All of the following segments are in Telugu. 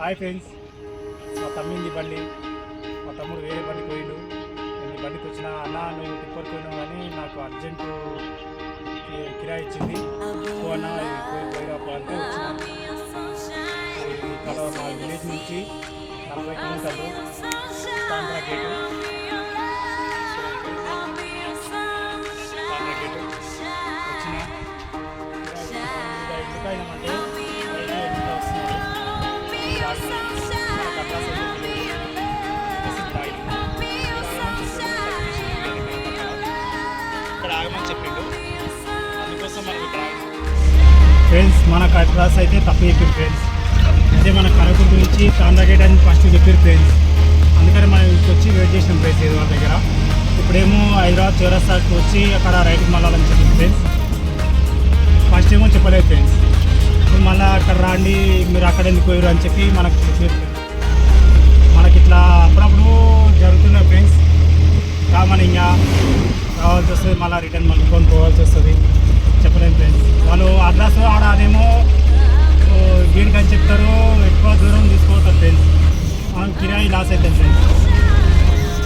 హాయ్ ఫ్రెండ్స్, మా తమ్మింది బండి, మా తమ్ముడు వేరే బండికి పోయిండు. నేను ఈ బండికి వచ్చిన అన్న నువ్వు టిప్పర్ పోయినావు కానీ నాకు అర్జెంటు కిరాయి ఇచ్చింది, అన్న పోయిరా అంటే వచ్చిన. ఇక్కడ మా విలేజ్ నుంచి 40 కిలోమీటర్లు తాండ్రా గేటు వచ్చిన. ఎందుకైనామంటే ఇక్కడ ఆగమని చెప్పిండు, అందుకోసం మనం ఇక్కడ ఫ్రెండ్స్ మనకు అడ్రస్ అయితే తప్పు చెప్పారు ఫ్రెండ్స్. అదే మన కరకుర్తి గురించి తాండ్రా గేట్ అని ఫస్ట్ చెప్పారు ఫ్రెండ్స్. అందుకని మనం వచ్చి వెయిట్ చేసినాం ఫ్రెండ్స్ ఏదో వాళ్ళ దగ్గర. ఇప్పుడేమో హైదరాబాద్ చౌరస్తాకి వచ్చి అక్కడ రైట్కి మళ్ళాలని చెప్పింది ఫ్రెండ్స్. ఫస్ట్ ఏమో చెప్పలేదు ఫ్రెండ్స్. ఇప్పుడు మళ్ళీ అక్కడ రాండి మీరు అక్కడ ఎందుకు పోయారు అని చెప్పి మనకు చెప్పారు. మనకి ఇట్లా అప్పుడప్పుడు జరుగుతున్నాయి ఫ్రెండ్స్. కామన్ ఇంకా రావాల్సి వస్తుంది, మళ్ళీ రిటర్న్ మళ్ళీ పోవాల్సి వస్తుంది, చెప్పలేము ఫ్రెండ్స్. వాళ్ళు అడ్రస్ ఆడ అదేమో వీడికి అని చెప్తారు, ఎక్కువ దూరం తీసుకోవద్దు ఫ్రెండ్స్, మనం కిరాయి లాస్ అవుతాం ఫ్రెండ్స్.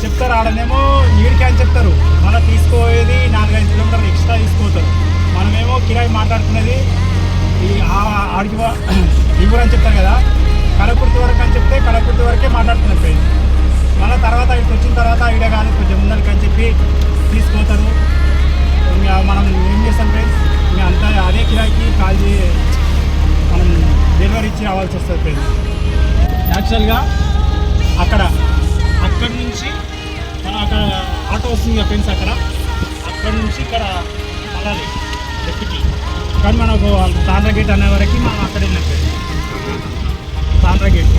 చెప్తారు ఆడనేమో వీడికి అని చెప్తారు, మళ్ళీ తీసుకోయేది 4-5 కిలోమీటర్లు ఎక్స్ట్రా తీసుకోతారు. మనమేమో కిరాయి మాట్లాడుకునేది ఆడికి ఇవ్వరు అని చెప్తారు కదా, కలకుర్తి వరకు అని చెప్తే కలకుర్తి వరకే మాట్లాడుతున్నారు ఫ్రెండ్స్. మళ్ళీ తర్వాత ఇక్కడికి వచ్చిన తర్వాత ఐడియా కాదు కొంచెం ముందరికి అని చెప్పి తీసుకోతారు. ఇంకా మనం ఏం చేస్తాం ఫ్రెండ్స్, ఇంకా అంతా అదే కిరాయికి కాల్ మనం డెలివరీ ఇచ్చి రావాల్సి వస్తుంది ఫ్రెండ్స్. యాక్చువల్గా అక్కడి నుంచి అక్కడ ఆటో వస్తుంది కదా ఫ్రెండ్స్, అక్కడి నుంచి ఇక్కడ వెళ్ళాలి లెఫ్ట్కి. కానీ మనకు తాండ్రా గేట్ అనే వరకు మనం అక్కడ వెళ్ళాం ఫ్రెండ్స్. తాండ్రా గేట్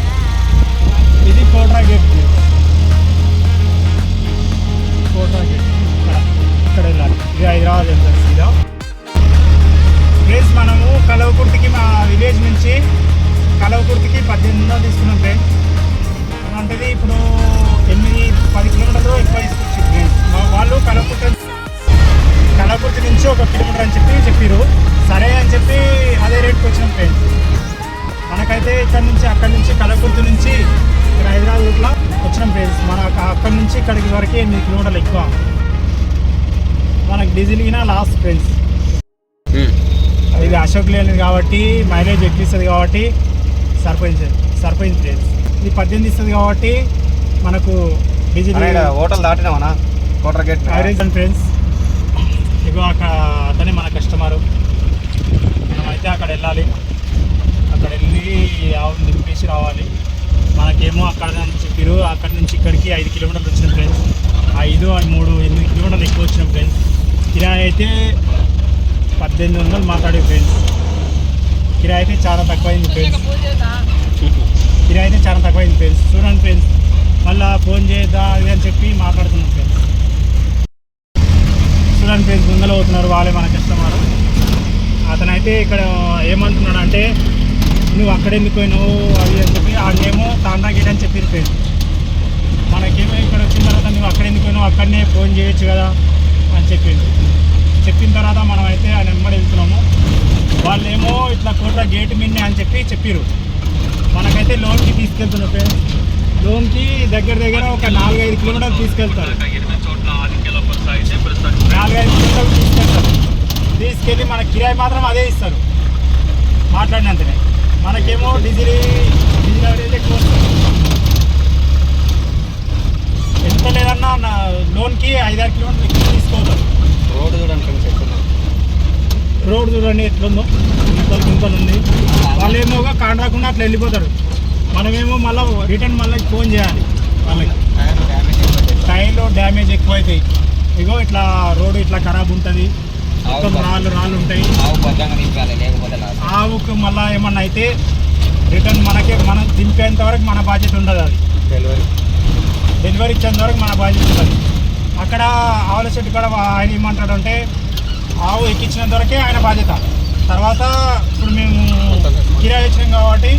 ఇది కోట్రా గేట్, కోట్రా గేట్ ఇక్కడ వెళ్ళాలి. ఇది హైదరాబాద్ వెళ్తారు సీదా ఫ్రెండ్స్. మనము కలవకుర్తికి మా విలేజ్ నుంచి కలవకుర్తికి 1800 తీసుకున్నాం ఫ్రెండ్స్. అంటే ఇప్పుడు 8-10 కిలోమీటర్లు ఎక్కువ తీసుకొచ్చింది ఫ్రెండ్స్. వాళ్ళు కలవకుర్తి నుంచి 1 కిలోమీటర్ అని చెప్పారు. సరే అని చెప్పి అదే రేట్కి వచ్చినాం ఫ్రెండ్స్. మనకైతే అక్కడి నుంచి కలవకుర్తి నుంచి ఇక్కడ హైదరాబాద్ రూట్లో వచ్చినాం ఫ్రెండ్స్. మనకు అక్కడి నుంచి ఇక్కడికి వరకు 8 కిలోమీటర్లు ఎక్కువ. మనకు డీజిల్ గినా లాస్ ఫ్రెండ్స్. ఇది అశోక్ లేనిది కాబట్టి మైలేజ్ ఎక్కువ ఇస్తుంది కాబట్టి సరిపోయింది ఫ్రెండ్స్. ఇది 18 ఇస్తుంది కాబట్టి మనకు డీజిల్ హోటల్ దాటినామన్నా కోట్రా గేట్ యావరేజ్ అని ఫ్రెండ్స్. ఇగో అతనే మన కస్టమరు. మనమైతే అక్కడ వెళ్ళాలి, అక్కడ వెళ్ళి నింపేసి రావాలి. మనకేమో అక్కడ చెప్పారు అక్కడి నుంచి ఇక్కడికి 5 కిలోమీటర్లు వచ్చినాం ఫ్రెండ్స్. 5, 3, 8 కిలోమీటర్లు ఎక్కువ వచ్చినాం ఫ్రెండ్స్. కిరాయి అయితే 1800 మాట్లాడే ఫ్రెండ్స్. కిరాయి అయితే చాలా తక్కువైంది ఫ్రెండ్స్. చూడండి ఫ్రెండ్స్, మళ్ళీ ఫోన్ చేద్దా అది అని చెప్పి మాట్లాడుతున్నాం ఫ్రెండ్స్. చూడండి ఫ్రెండ్స్, ముందర అవుతున్నారు వాళ్ళే మన కస్టమర్. అతనైతే ఇక్కడ ఏమంటున్నాడు అంటే నువ్వు అక్కడ ఎందుకు పోయినావు అది అని చెప్పి ఆడనేమో తాండ్రా గేట్ అని చెప్పారు ఫ్రెండ్స్. మనకేమో ఇక్కడ వచ్చిన తర్వాత నువ్వు అక్కడ ఎందుకు పోయినావు అక్కడనే ఫోన్ చేయొచ్చు కదా అని చెప్పిన తర్వాత మనం అయితే ఆ నెంబర్ వెళ్తున్నాము. వాళ్ళేమో ఇట్లా కోట్రా గేట్ మిన్నే అని చెప్పారు. మనకైతే లోన్కి తీసుకెళ్తున్నాం ఫ్రెండ్స్. లోన్కి దగ్గర ఒక 4-5 కిలోమీటర్లు తీసుకెళ్తారు. 4-5 కిలోమీటర్లు తీసుకెళ్ళి మన కిరాయి మాత్రం అదే ఇస్తారు మాట్లాడినంతనే. మనకేమో డీజిల్ అనేది ఎక్కువ వస్తుంది. ఎంత లేదన్నా లోన్కి 5-6 కిలోమీటర్లు ఎక్కువ తీసుకోవద్దు. రోడ్ చూడండి ఎట్లుందో, గుంతలు ఉంది. వాళ్ళేమో కాన్ రాకుండా అట్లా వెళ్ళిపోతారు. మనమేమో మళ్ళీ రిటర్న్ ఫోన్ చేయాలి వాళ్ళకి. టైర్లో డ్యామేజ్ ఎక్కువ అవుతాయి. ఇగో ఇట్లా రోడ్డు ఇట్లా ఖరాబ్ ఉంటుంది, మొత్తం రాళ్ళు ఉంటాయి. ఆవుకు మళ్ళీ ఏమన్నా అయితే రిటర్న్ మనం దింపేంత వరకు మన బాధ్యత ఉండదు. అది డెలివరీ ఇచ్చేంత వరకు మన బాధ్యత ఉంటుంది. అక్కడ ఆవుల చెట్టు కూడా ఆయన ఏమంటాడంటే ఆవు ఎక్కించినంత వరకే ఆయన బాధ్యత. తర్వాత ఇప్పుడు మేము కిరాయి ఇచ్చినాం కాబట్టి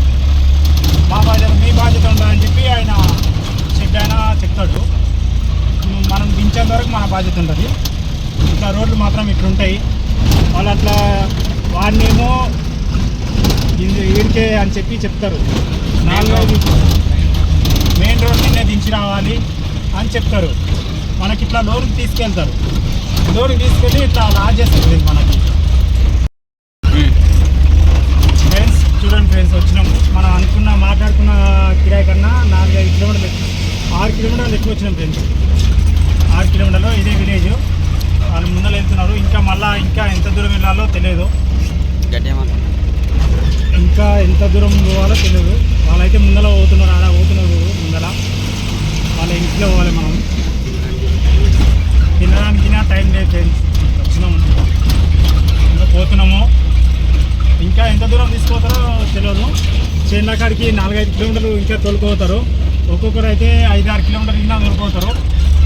మీ బాధ్యత ఉంటుందని చెప్పి ఆయన షెడ్ అయినా చెప్తాడు. మనం దించేంత వరకు మన బాధ్యత ఉంటుంది. ఇట్లా రోడ్లు మాత్రం ఇట్లుంటాయి. వాళ్ళు అట్లా వాడినేమో ఈడికే అని చెప్పి చెప్తారు. మెయిన్ రోడ్ నిన్నే దించి రావాలి అని చెప్తారు. మనకి ఇట్లా లోన్కి తీసుకెళ్తారు. లోన్కి తీసుకెళ్ళి ఇట్లా లాజ్ చేస్తారు మనకి. ఫ్రెండ్స్ చూడండి ఫ్రెండ్స్, వచ్చినాము. మనం మాట్లాడుకున్న కిరాయి కన్నా 4-5 కిలోమీటర్లు 6 కిలోమీటర్లు ఎక్కువ వచ్చినాం ఫ్రెండ్స్. 6 కిలోమీటర్లు ఇదే విలేజ్. వాళ్ళు ముందర వెళ్తున్నారు. ఇంకా మళ్ళీ ఎంత దూరం వెళ్ళాలో తెలియదు. ఇంకా ఎంత దూరం పోవాలో తెలియదు. వాళ్ళైతే ముందర పోతున్నారు. ఆడ పోతున్నారు ముందర. వాళ్ళ ఇంట్లో పోవాలి. మనం తినడానికి టైం లేదు ఫ్రెండ్స్. వచ్చినాము, ఇంకా పోతున్నాము. ఇంకా ఎంత దూరం తీసుకుపోతారో తెలియదు. చేనులకాడికి 4-5 కిలోమీటర్లు ఇంకా తోలుకుపోతారు. ఒక్కొక్కరు అయితే 5-6 కిలోమీటర్లు ఇంకా తోలుకుపోతారు.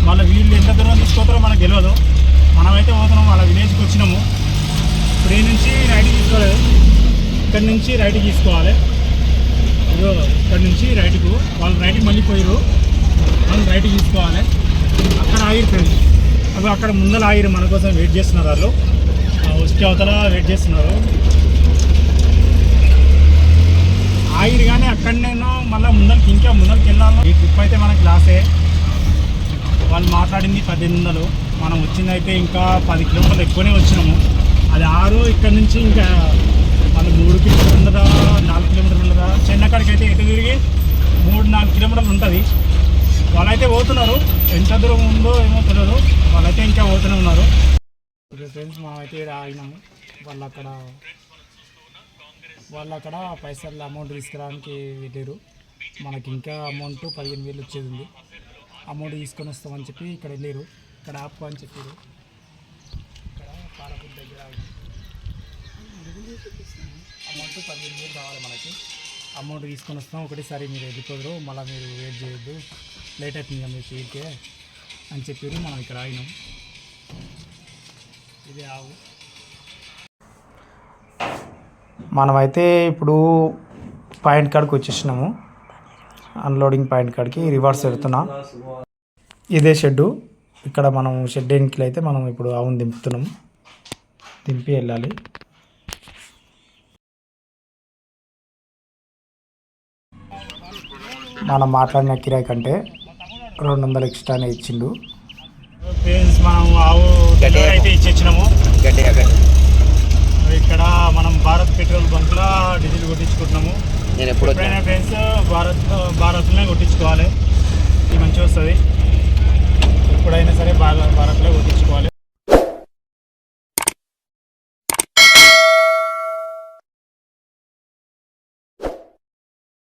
వాళ్ళ వీళ్ళు ఎంత దూరం తీసుకుపోతారో మనకు తెలియదు. మనమైతే పోతున్నాం. వాళ్ళ విలేజ్కి వచ్చినాము. ఇప్పుడు ఈ నుంచి రైట్కి తీసుకోలేదు. ఇక్కడి నుంచి రైట్కి తీసుకోవాలి. ఇదో ఇక్కడి నుంచి రైట్కు. వాళ్ళు రైట్కి మళ్ళీ పోయారు. వాళ్ళు రైట్కి తీసుకోవాలి. అక్కడ ఆగిరు ఫ్రెండ్స్. అవి అక్కడ ముందర ఆగిరు. మన కోసం వెయిట్ చేస్తున్నారు. వాళ్ళు వస్తే అవతల వెయిట్ చేస్తున్నారు. ఆగిరు కానీ అక్కడ నేను మళ్ళీ ముందరికి వెళ్ళాను. ఈ ట్రిప్ అయితే మనకి లాసే. వాళ్ళు మాట్లాడింది 1800. మనం వచ్చింది అయితే ఇంకా 10 కిలోమీటర్లు ఎక్కువనే వచ్చినాము. అది 6. ఇక్కడ నుంచి ఇంకా వాళ్ళు 3 కిలోమీటర్లు ఉండదా, 4 కిలోమీటర్లు ఉండదా. చెన్నకాడికి అయితే ఎటు తిరిగి 3-4 కిలోమీటర్లు ఉంటుంది. వాళ్ళైతే పోతున్నారు. ఎంత దూరం ఉందో ఏమో తెలియదు. వాళ్ళైతే ఇంకా పోతూనే ఉన్నారు. ఫ్రెండ్స్ మేమైతే ఆగినాము. వాళ్ళు అక్కడ పైసలు అమౌంట్ తీసుకురావడానికి వెళ్ళారు. మనకి ఇంకా అమౌంట్ 15,000 వచ్చేది ఉంది. అమౌంట్ తీసుకొని వస్తామని చెప్పి ఇక్కడ వెళ్ళారు. ఇక్కడ ఆపు అని చెప్పారు. ఇక్కడ పాలపూర్ దగ్గర అమౌంట్ 15,000 కావాలి మనకి. అమౌంట్ తీసుకొని వస్తాం. ఒకటేసారి మీరు వెళ్ళిపోదురు, మళ్ళీ మీరు వెయిట్ చేయొద్దు, లేట్ అవుతుంది మీరు తీరికే అని చెప్పారు. మనం ఇక్కడ ఆగినాం. ఇదే ఆవు. మనమైతే ఇప్పుడు పాయింట్ కాడికి వచ్చేసినాము. అన్లోడింగ్ పాయింట్ కాడికి రివర్స్ పెడుతున్నా. ఇదే షెడ్డు. ఇక్కడ మనం షెడ్ ఎన్నికలు అయితే మనం ఇప్పుడు ఆవును దింపుతున్నాము. దింపి వెళ్ళాలి. మనం మాట్లాడిన కిరాయి కంటే 200 ఎక్స్ట్రానే ఇచ్చిండు. మనం ఆవు అయితే ఇచ్చినాము. ఇక్కడ మనం భారత్ పెట్రోల్ బంక్లో డీజిల్ కొట్టించుకుంటున్నాము. ఎప్పుడైనా ఫ్రెండ్స్ భారత్లోనే కొట్టించుకోవాలి. ఇది మంచిగా వస్తుంది. ఎప్పుడైనా సరే భారత్లో కొట్టించుకోవాలి.